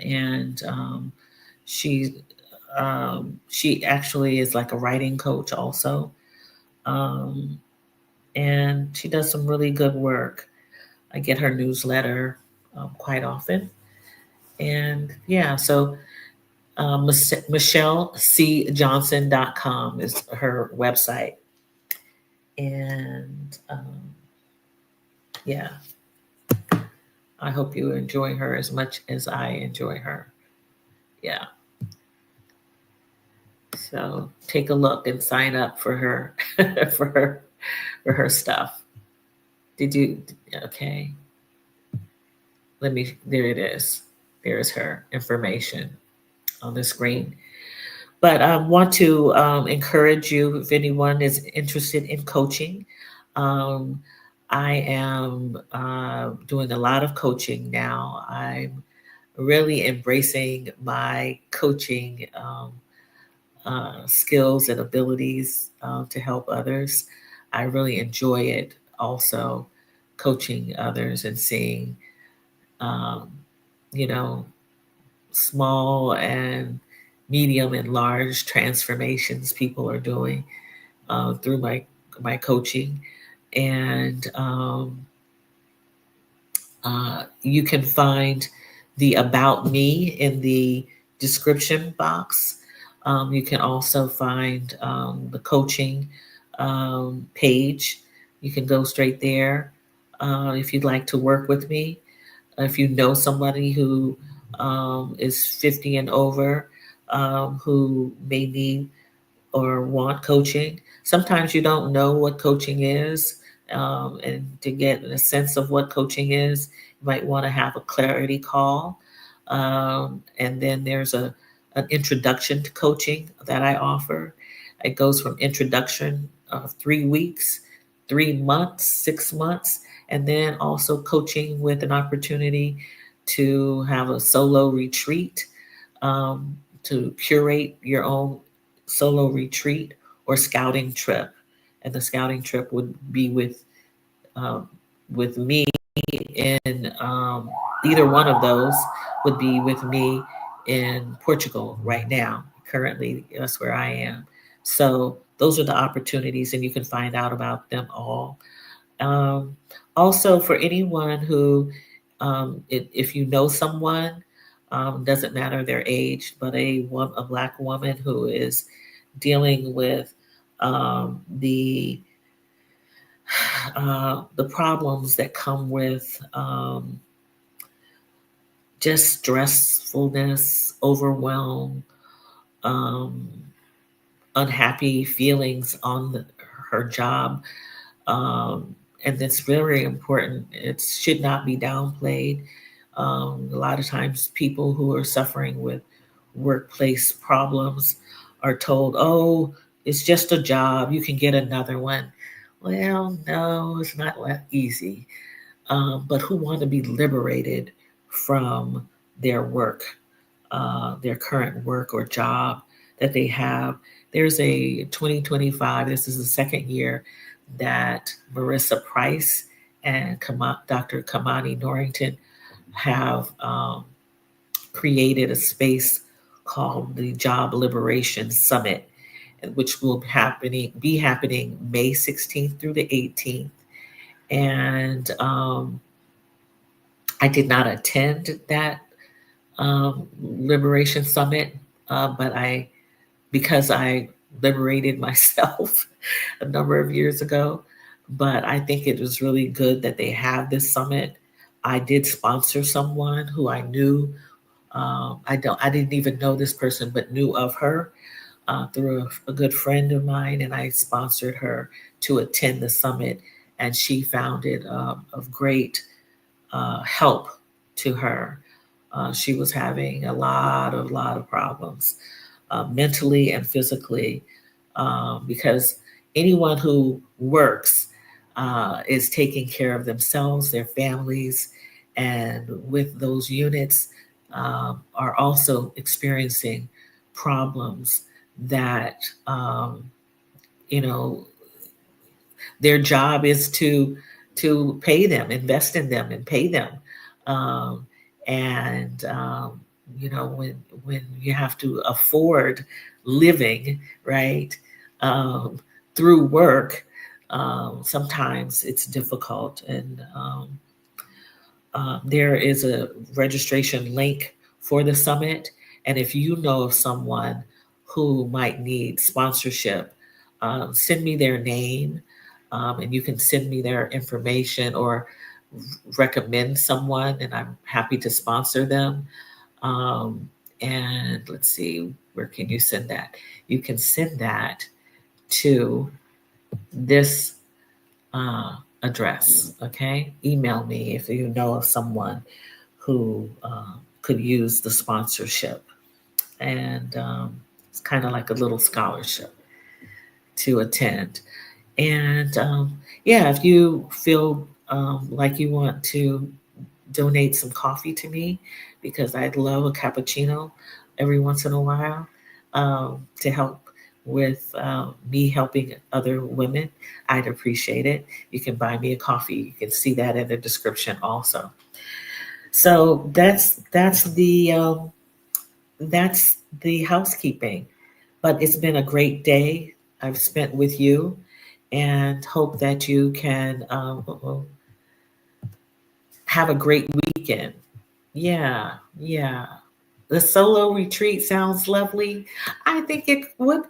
S1: and she actually is like a writing coach also, um, and she does some really good work. I get her newsletter quite often. And yeah, so MichelleCJohnson.com is her website. And yeah, I hope you enjoy her as much as I enjoy her. Yeah. So take a look and sign up for her for her stuff. Did you okay. There it is. There's her information on the screen. But I want to encourage you if anyone is interested in coaching. Um, I am doing a lot of coaching now. I'm really embracing my coaching skills and abilities to help others. I really enjoy it also, coaching others and seeing, um, you know, small and medium and large transformations people are doing through my coaching. And you can find the About Me in the description box. You can also find the coaching page. You can go straight there if you'd like to work with me. If you know somebody who is 50 and over who may need or want coaching. Sometimes you don't know what coaching is, and to get a sense of what coaching is, you might want to have a clarity call. And then there's an introduction to coaching that I offer. It goes from introduction of 3 weeks, 3 months, 6 months, and then also coaching with an opportunity to have a solo retreat, to curate your own solo retreat or scouting trip. And the scouting trip would be um, with me in either one of those would be with me in Portugal right now. Currently, that's where I am. So those are the opportunities, and you can find out about them all. Um, Also, for anyone who, if you know someone, doesn't matter their age, but a black woman who is dealing with the the problems that come with just stressfulness, overwhelm, um, unhappy feelings on her job. And it's very important. It should not be downplayed. A lot of times, people who are suffering with workplace problems are told, oh, it's just a job, you can get another one. Well, no, it's not that easy. But who want to be liberated from their work, their current work or job that they have. There's a 2025, this is the second year that Marissa Price and Dr. Kamani Norrington have created a space called the Job Liberation Summit, which will be happening May 16th through the 18th. And I did not attend that Liberation Summit, but because I liberated myself a number of years ago. But I think it was really good that they have this summit. I did sponsor someone who I knew. I didn't even know this person, but knew of her through a good friend of mine, and I sponsored her to attend the summit. And she found it of great help to her. She was having a lot of problems, mentally and physically, because anyone who works is taking care of themselves, their families, and with those units are also experiencing problems that you know their job is to pay them, invest in them, and pay them. Um, and when you have to afford living, right, um, through work, sometimes it's difficult. And There is a registration link for the summit. And if you know of someone who might need sponsorship, send me their name, and you can send me their information or recommend someone, and I'm happy to sponsor them. Um, and let's see, where can you send that? You can send that to this address, okay? Email me if you know of someone who could use the sponsorship. And it's kind of like a little scholarship to attend. And yeah, if you feel like you want to donate some coffee to me, because I'd love a cappuccino every once in a while to help with me helping other women, I'd appreciate it. You can buy me a coffee. You can see that in the description also. So that's the housekeeping. But it's been a great day I've spent with you, and hope that you can have a great weekend. Yeah, yeah. The solo retreat sounds lovely. I think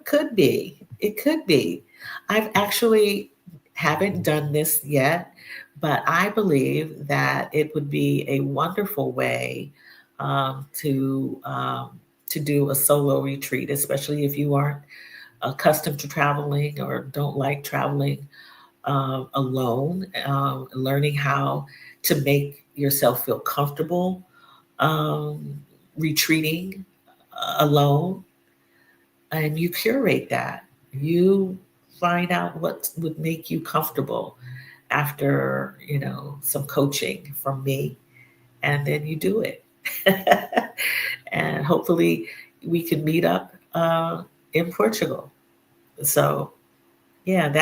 S1: could be. It could be. I've actually haven't done this yet, but I believe that it would be a wonderful way to do a solo retreat, especially if you aren't accustomed to traveling or don't like traveling alone. Learning how to make yourself feel comfortable um, retreating alone, and you curate that. You find out what would make you comfortable after some coaching from me, and then you do it. And hopefully we can meet up in Portugal. So yeah,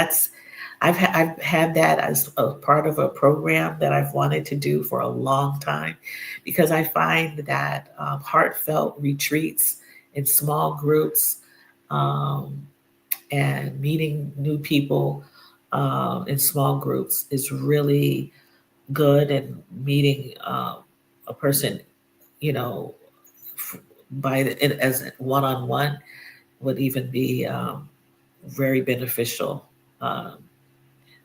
S1: I've had that as a part of a program that I've wanted to do for a long time, because I find that heartfelt retreats in small groups, um, and meeting new people in small groups is really good, and meeting a person, you know, as one on one would even be very beneficial. Um,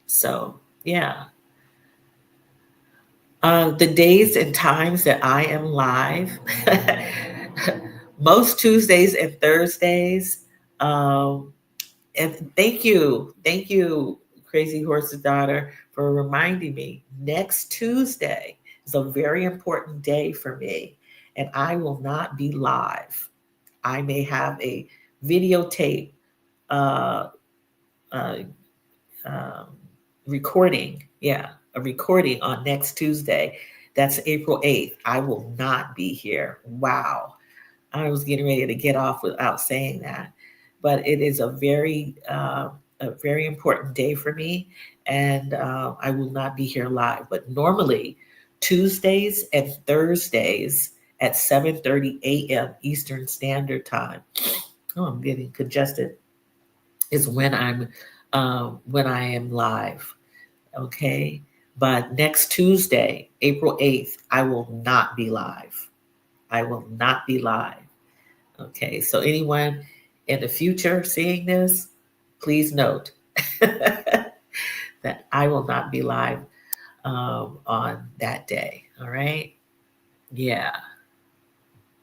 S1: so yeah. The days and times that I am live, most Tuesdays and Thursdays. Um, and thank you, Crazy Horse's daughter, for reminding me. Next Tuesday is a very important day for me, and I will not be live. I may have a videotape uh, uh, um, recording. Yeah, a recording on next Tuesday. That's April 8th. I will not be here. Wow. I was getting ready to get off without saying that. But it is a very important day for me, and I will not be here live. But normally, Tuesdays and Thursdays at 7:30 a.m. Eastern Standard Time. Oh, I'm getting congested. Is when I am live. Okay. But next Tuesday, April 8th, I will not be live. I will not be live. Okay. So, anyone in the future seeing this, please note that I will not be live on that day. All right. Yeah.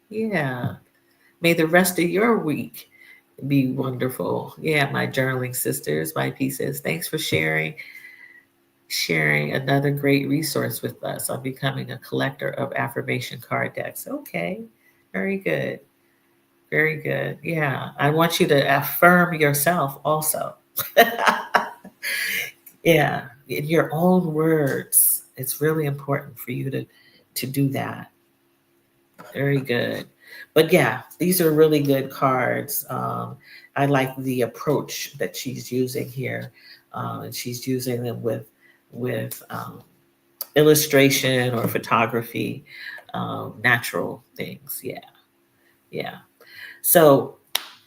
S1: Yeah. May the rest of your week be wonderful. Yeah. My journaling sisters, my pieces. Thanks for sharing another great resource with us on becoming a collector of affirmation card decks. Okay, very good. Very good. Yeah, I want you to affirm yourself also. Yeah, in your own words. It's really important for you to do that. Very good. But yeah, these are really good cards. I like the approach that she's using here. And she's using them with illustration or photography, natural things. Yeah, yeah. So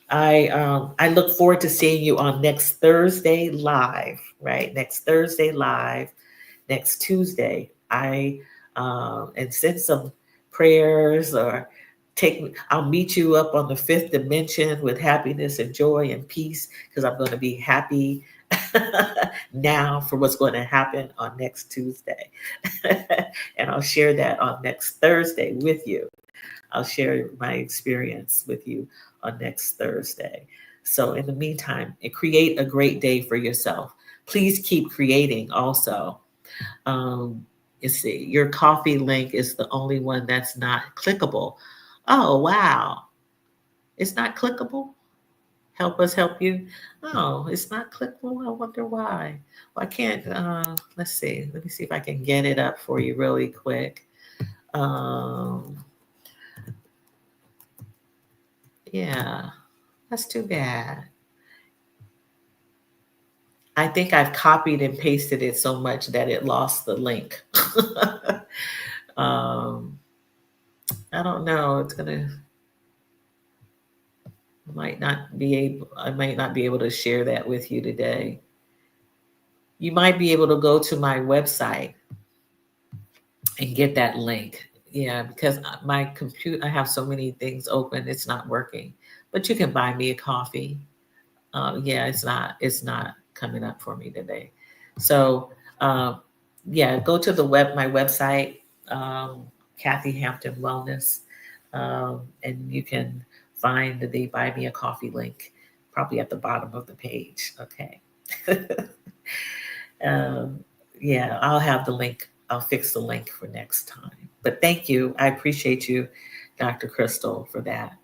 S1: I look forward to seeing you on next Thursday live. Right, next Thursday live. Next Tuesday, I and send some prayers, or I'll meet you up on the fifth dimension with happiness and joy and peace, because I'm going to be happy now for what's going to happen on next Tuesday. And I'll share that on next Thursday with you. I'll share my experience with you on next Thursday. So in the meantime, create a great day for yourself. Please keep creating also. You see, your coffee link is the only one that's not clickable. Oh, wow. It's not clickable? Help us help you. Oh, it's not clickable. I wonder why. Well, I can't. Let's see. Let me see if I can get it up for you really quick. Um, yeah, that's too bad. I think I've copied and pasted it so much that it lost the link. um, I don't know. It's gonna I might not be able to share that with you today. You might be able to go to my website and get that link. Yeah, because my computer, I have so many things open, it's not working. But you can buy me a coffee. Yeah, it's not coming up for me today. So yeah, go to my website, Kathy Hampton Wellness, and you can find the Buy Me a Coffee link, probably at the bottom of the page. Okay. um, yeah, I'll have the link. I'll fix the link for next time. But thank you. I appreciate you, Dr. Crystal, for that.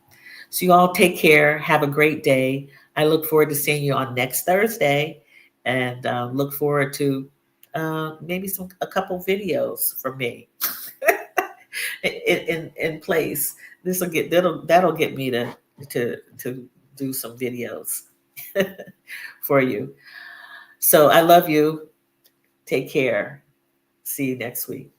S1: So you all take care. Have a great day. I look forward to seeing you on next Thursday, and look forward to maybe a couple videos from me in place. That'll get me to do some videos for you. So I love you. Take care. See you next week.